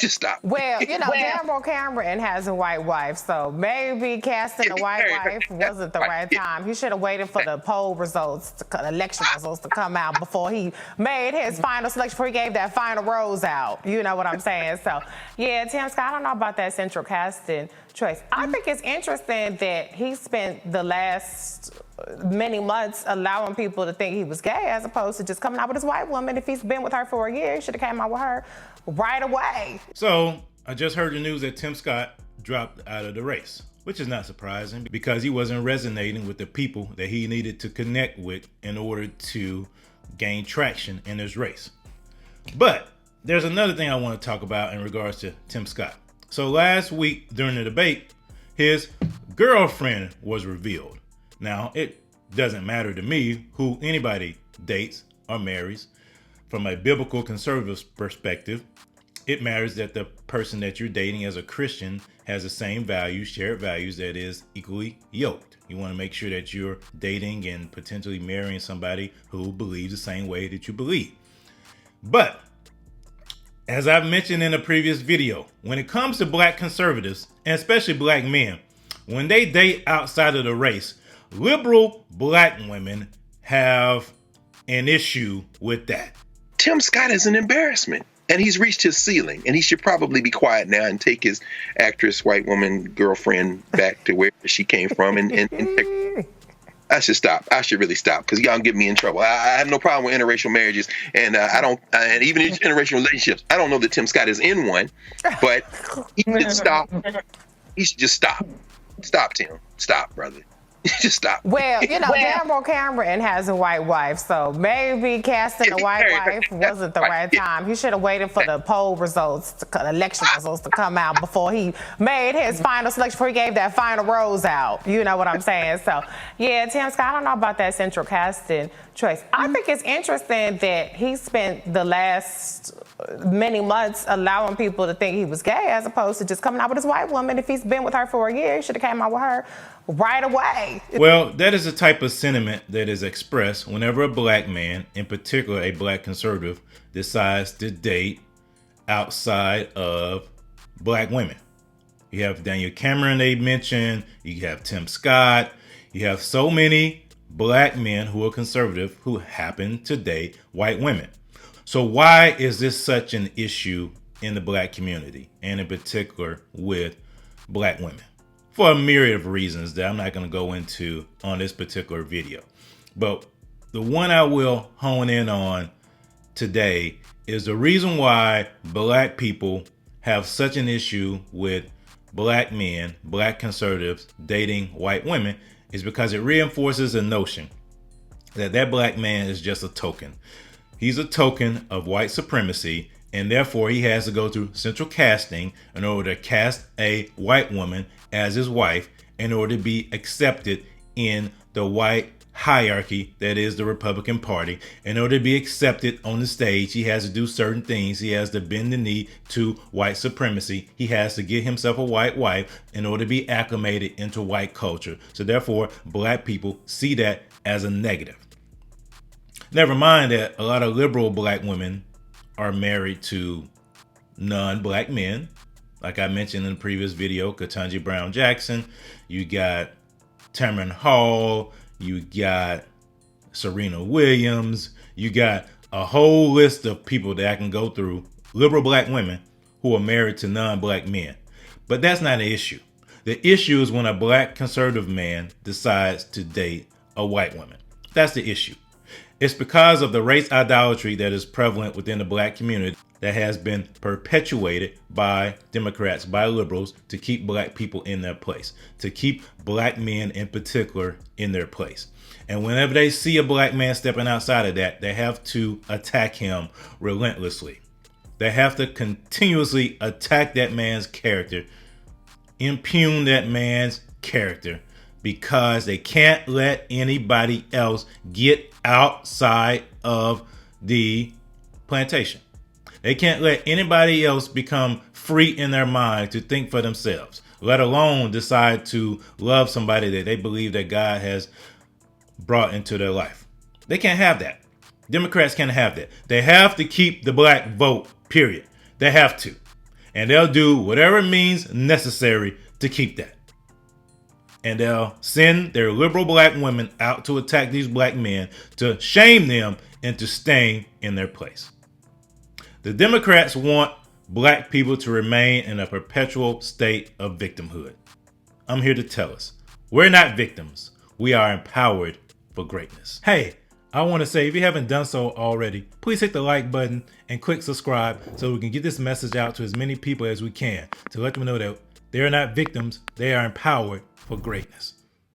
Just stop. Well, Daryl Cameron has a white wife, so maybe casting a white wife wasn't the Right. right Yeah. time. He should have waited for the poll results, election results to come out before he made his final selection, before he gave that final rose out. You know what I'm saying? So, yeah, Tim Scott, I don't know about that central casting choice. I think it's interesting that he spent the last many months allowing people to think he was gay as opposed to just coming out with his white woman. If he's been with her for a year, he should have came out with her right away. So I just heard the news that Tim Scott dropped out of the race, which is not surprising because he wasn't resonating with the people that he needed to connect with in order to gain traction in his race. But there's another thing I want to talk about in regards to Tim Scott. So last week during the debate, his girlfriend was revealed. Now, it doesn't matter to me who anybody dates or marries. From a biblical conservative perspective, it matters that the person that you're dating as a Christian has the same values, shared values, that is equally yoked. You want to make sure that you're dating and potentially marrying somebody who believes the same way that you believe. But as I've mentioned in a previous video, when it comes to black conservatives, and especially black men, when they date outside of the race, liberal black women have an issue with that. Tim Scott is an embarrassment, and he's reached his ceiling, and he should probably be quiet now and take his actress, white woman, girlfriend back to where she came from. And I should stop. I should really stop because y'all get me in trouble. I have no problem with interracial marriages, and I don't, and even interracial relationships. I don't know that Tim Scott is in one, but he should stop. He should just stop. Stop, Tim. Stop, brother. Just stop. Well, Daryl Cameron has a white wife, so maybe casting a white wife wasn't the right time. He should have waited for the poll results, election results to come out before he made his final selection, before he gave that final rose out. You know what I'm saying? So, yeah, Tim Scott, I don't know about that central casting choice. I think it's interesting that he spent the last many months allowing people to think he was gay as opposed to just coming out with his white woman. If he's been with her for a year, he should have came out with her right away. Well, that is the type of sentiment that is expressed whenever a black man, in particular a black conservative, decides to date outside of black women. You have Daniel Cameron they mentioned, you have Tim Scott, you have so many black men who are conservative who happen to date white women. So why is this such an issue in the black community, and in particular with black women? For a myriad of reasons that I'm not going to go into on this particular video. But the one I will hone in on today is the reason why black people have such an issue with black men, black conservatives dating white women, is because it reinforces a notion that that black man is just a token. He's a token of white supremacy, and therefore he has to go through central casting in order to cast a white woman as his wife in order to be accepted in the white hierarchy that is the Republican Party. In order to be accepted on the stage, he has to do certain things. He has to bend the knee to white supremacy. He has to get himself a white wife in order to be acclimated into white culture. So therefore, black people see that as a negative. Never mind that a lot of liberal black women are married to non-black men. Like I mentioned in the previous video, Ketanji Brown Jackson, you got Tamron Hall, you got Serena Williams, you got a whole list of people that I can go through, liberal black women who are married to non-black men. But that's not an issue. The issue is when a black conservative man decides to date a white woman. That's the issue. It's because of the race idolatry that is prevalent within the black community that has been perpetuated by Democrats, by liberals, to keep black people in their place, to keep black men in particular in their place. And whenever they see a black man stepping outside of that, they have to attack him relentlessly. They have to continuously attack that man's character, impugn that man's character, because they can't let anybody else get outside of the plantation. They can't let anybody else become free in their mind to think for themselves, let alone decide to love somebody that they believe that God has brought into their life. They can't have that. Democrats can't have that. They have to keep the black vote, period. They have to. And they'll do whatever means necessary to keep that. And they'll send their liberal black women out to attack these black men, to shame them into staying in their place. The Democrats want black people to remain in a perpetual state of victimhood. I'm here to tell us, we're not victims. We are empowered for greatness. Hey, I want to say, if you haven't done so already, please hit the like button and click subscribe so we can get this message out to as many people as we can, to let them know that they're not victims, they are empowered for greatness.